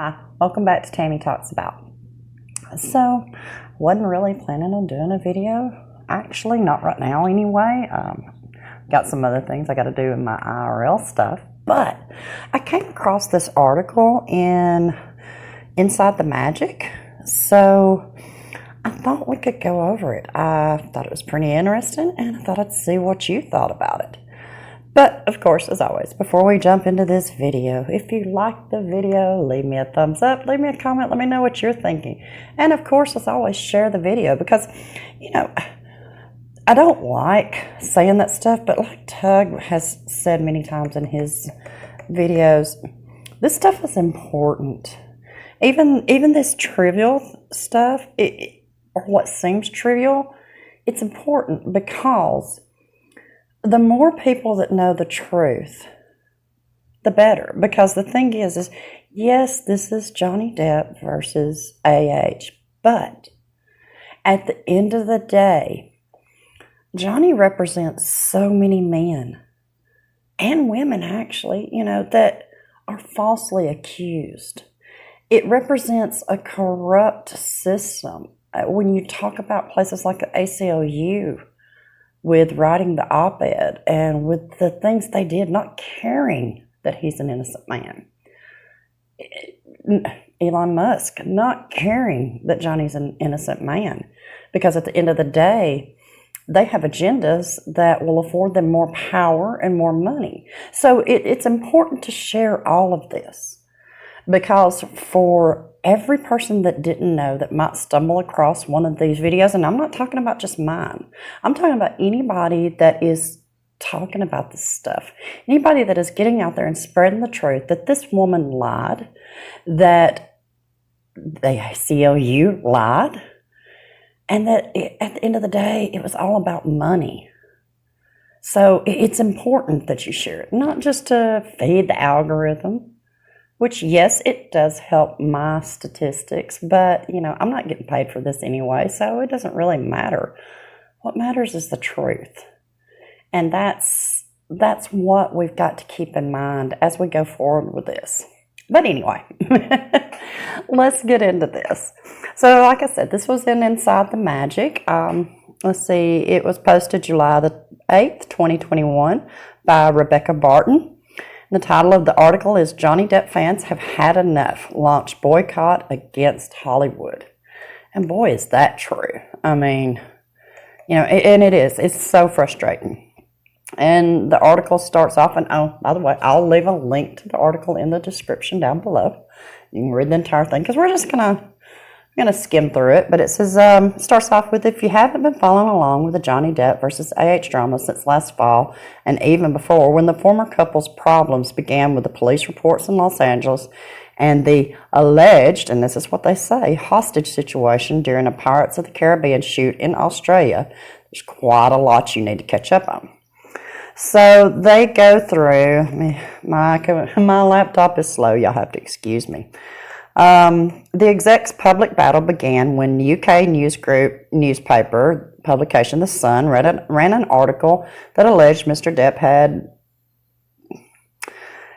Hi, welcome back to Tammy Talks About. So, wasn't really planning on doing a video. Actually, not right now anyway. Got some other things I got to do in my IRL stuff. But I came across this article in Inside the Magic. So, I thought we could go over it. I thought it was pretty interesting, and I thought I'd see what you thought about it. But, of course, as always, before we jump into this video, if you like the video, leave me a thumbs up, leave me a comment, let me know what you're thinking. And, of course, as always, share the video because, you know, I don't like saying that stuff, but like Tug has said many times in his videos, this stuff is important. Even this trivial stuff, or what seems trivial, it's important because the more people that know the truth, the better. Because the thing is yes, this is Johnny Depp versus AH, but at the end of the day, Johnny represents so many men and women, actually, you know, that are falsely accused. It represents a corrupt system. When you talk about places like the ACLU, with writing the op-ed and with the things they did, not caring that he's an innocent man. Elon Musk, not caring that Johnny's an innocent man. Because at the end of the day, they have agendas that will afford them more power and more money. So it's important to share all of this. Because for every person that didn't know that might stumble across one of these videos, and I'm not talking about just mine, I'm talking about anybody that is talking about this stuff, anybody that is getting out there and spreading the truth that this woman lied, that the ACLU lied, and that at the end of the day, it was all about money. So it's important that you share it, not just to feed the algorithm, which, yes, it does help my statistics, but, you know, I'm not getting paid for this anyway, so it doesn't really matter. What matters is the truth. And that's what we've got to keep in mind as we go forward with this. But anyway, let's get into this. So, like I said, this was in Inside the Magic. Let's see, it was posted July the 8th, 2021 by Rebecca Barton. The title of the article is Johnny Depp Fans Have Had Enough, Launch Boycott Against Hollywood. And boy, is that true. I mean, you know, and it is. It's so frustrating. And the article starts off, and oh, by the way, I'll leave a link to the article in the description down below. You can read the entire thing because we're just going to skim through it. But it says, starts off with, if you haven't been following along with the Johnny Depp versus AH drama since last fall, and even before, when the former couple's problems began with the police reports in Los Angeles and the alleged, and this is what they say, hostage situation during a Pirates of the Caribbean shoot in Australia, there's quite a lot you need to catch up on. So they go through, my laptop is slow, y'all have to excuse me. The exec's public battle began when UK news group newspaper publication The Sun ran an article that alleged Mr. Depp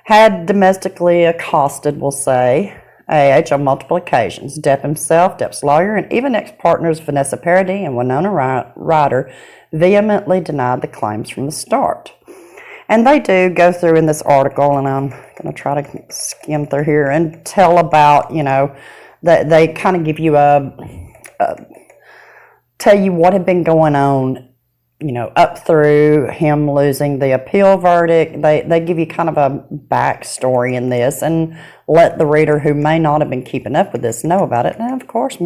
had domestically accosted, we'll say, AH on multiple occasions. Depp himself, Depp's lawyer, and even ex-partners Vanessa Paradis and Winona Ryder vehemently denied the claims from the start. And they do go through in this article, and I'm going to try to skim through here and tell about, you know, that they kind of give you tell you what had been going on, you know, up through him losing the appeal verdict. They give you kind of a backstory in this and let the reader who may not have been keeping up with this know about it. And, of course,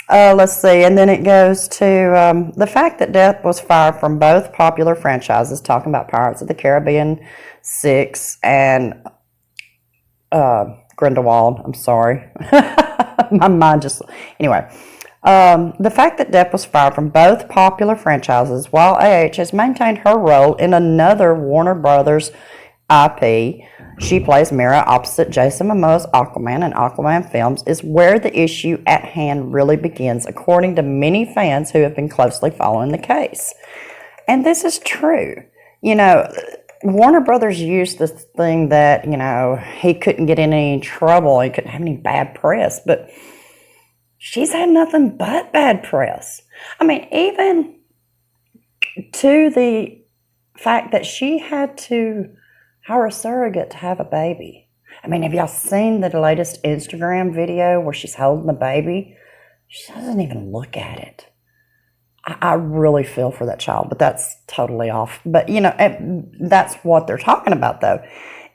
let's see, and then it goes to the fact that Depp was fired from both popular franchises, talking about Pirates of the Caribbean 6 and Grindelwald. I'm sorry. My mind just... Anyway, the fact that Depp was fired from both popular franchises while AH has maintained her role in another Warner Brothers IP. She plays Mira opposite Jason Momoa's Aquaman in Aquaman films is where the issue at hand really begins, according to many fans who have been closely following the case. And this is true. You know, Warner Brothers used this thing that, he couldn't get in any trouble, he couldn't have any bad press, but she's had nothing but bad press. I mean, even to the fact that she had to hire a surrogate to have a baby. I mean, have y'all seen the latest Instagram video where she's holding the baby? She doesn't even look at it. I really feel for that child, but that's totally off. But, that's what they're talking about, though,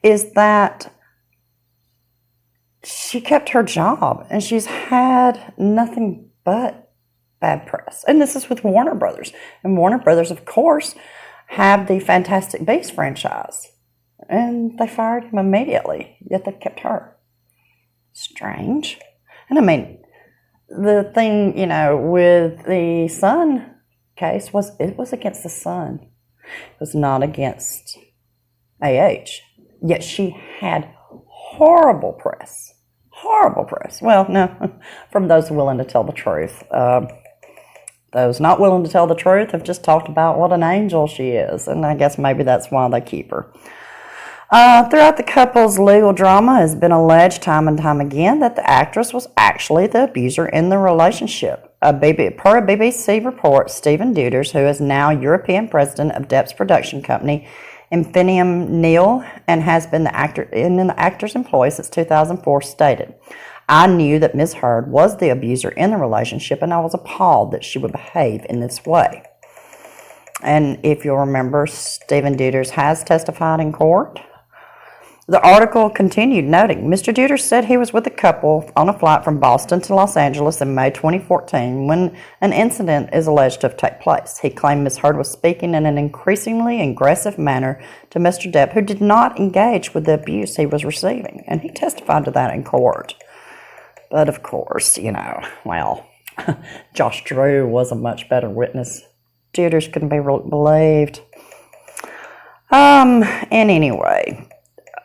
is that she kept her job, and she's had nothing but bad press. And this is with Warner Brothers. And Warner Brothers, of course, have the Fantastic Beasts franchise. And they fired him immediately, yet they kept her. Strange. And I mean, the thing, with the Sun case was against the Sun. It was not against AH. Yet she had horrible press. Horrible press. Well, no, from those willing to tell the truth. Those not willing to tell the truth have just talked about what an angel she is. And I guess maybe that's why they keep her. Throughout the couple's legal drama, it has been alleged time and time again that the actress was actually the abuser in the relationship. Per a BBC report, Stephen Deuters, who is now European president of Depp's production company, Infinium Neil, and has been in the actor's employ since 2004, stated, "I knew that Ms. Heard was the abuser in the relationship, and I was appalled that she would behave in this way." And if you'll remember, Stephen Deuters has testified in court. The article continued, noting, Mr. Deuters said he was with the couple on a flight from Boston to Los Angeles in May 2014 when an incident is alleged to have taken place. He claimed Ms. Heard was speaking in an increasingly aggressive manner to Mr. Depp, who did not engage with the abuse he was receiving. And he testified to that in court. But of course, Josh Drew was a much better witness. Deuters couldn't be believed. And anyway,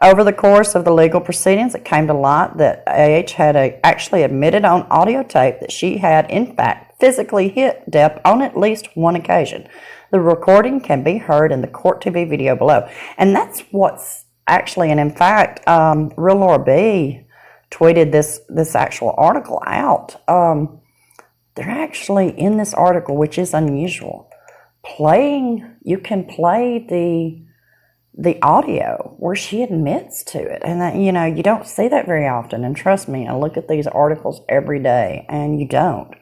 over the course of the legal proceedings, it came to light that AH had actually admitted on audio tape that she had, in fact, physically hit Depp on at least one occasion. The recording can be heard in the Court TV video below. And that's what's actually, and in fact, Real Laura B tweeted this actual article out. They're actually in this article, which is unusual. You can play the audio where she admits to it. And that, you don't see that very often. And trust me, I look at these articles every day, and you don't.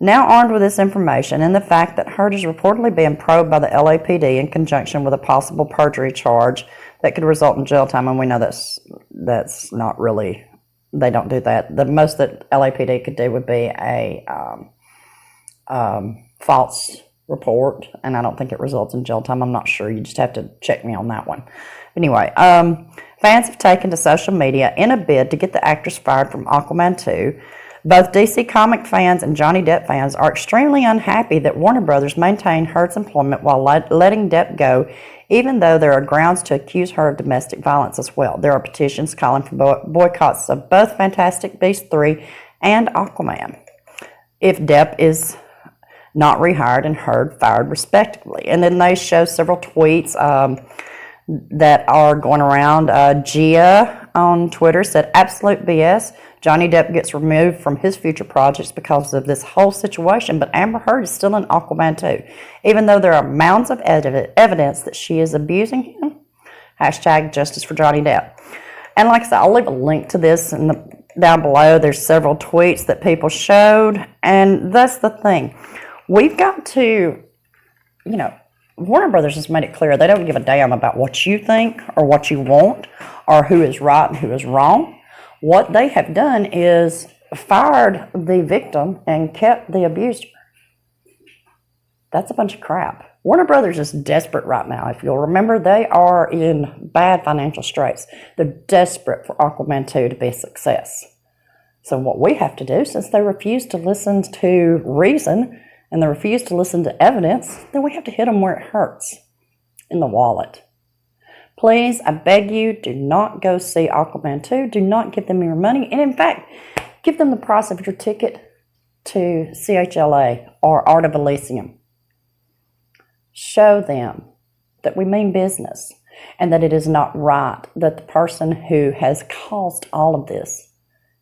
Now armed with this information and the fact that Heard is reportedly being probed by the LAPD in conjunction with a possible perjury charge that could result in jail time, and we know that's not really, they don't do that. The most that LAPD could do would be a false report, and I don't think it results in jail time. I'm not sure. You just have to check me on that one. Anyway, fans have taken to social media in a bid to get the actress fired from Aquaman 2. Both DC Comic fans and Johnny Depp fans are extremely unhappy that Warner Brothers maintained Heard's employment while letting Depp go, even though there are grounds to accuse her of domestic violence as well. There are petitions calling for boycotts of both Fantastic Beasts 3 and Aquaman if Depp is not rehired and Heard fired respectively. And then they show several tweets that are going around. Gia on Twitter said, absolute BS. Johnny Depp gets removed from his future projects because of this whole situation, but Amber Heard is still in Aquaman 2, even though there are mounds of evidence that she is abusing him. Hashtag justice for Johnny Depp. And like I said, I'll leave a link to this down below. There's several tweets that people showed, and that's the thing. We've got to, Warner Brothers has made it clear they don't give a damn about what you think or what you want or who is right and who is wrong. What they have done is fired the victim and kept the abuser. That's a bunch of crap. Warner Brothers is desperate right now. If you'll remember, they are in bad financial straits. They're desperate for Aquaman 2 to be a success. So what we have to do, since they refuse to listen to reason and they refuse to listen to evidence, then we have to hit them where it hurts, in the wallet. Please, I beg you, do not go see Aquaman 2. Do not give them your money. And in fact, give them the price of your ticket to CHLA or Art of Elysium. Show them that we mean business, and that it is not right that the person who has caused all of this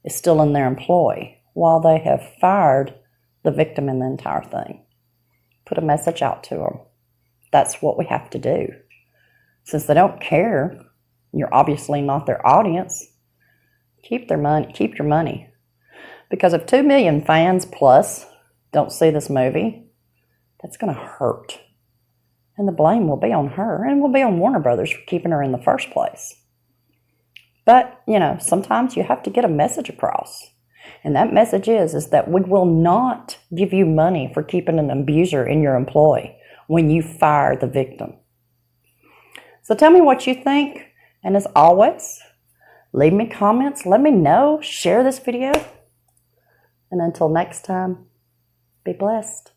is still in their employ while they have fired the victim in the entire thing. Put a message out to them. That's what we have to do. Since they don't care, you're obviously not their audience. Keep their money. Keep your money. Because if 2 million fans plus don't see this movie, that's going to hurt. And the blame will be on her, and will be on Warner Brothers for keeping her in the first place. But, sometimes you have to get a message across. And that message is that we will not give you money for keeping an abuser in your employ when you fire the victim. So tell me what you think. And as always, leave me comments. Let me know. Share this video. And until next time, be blessed.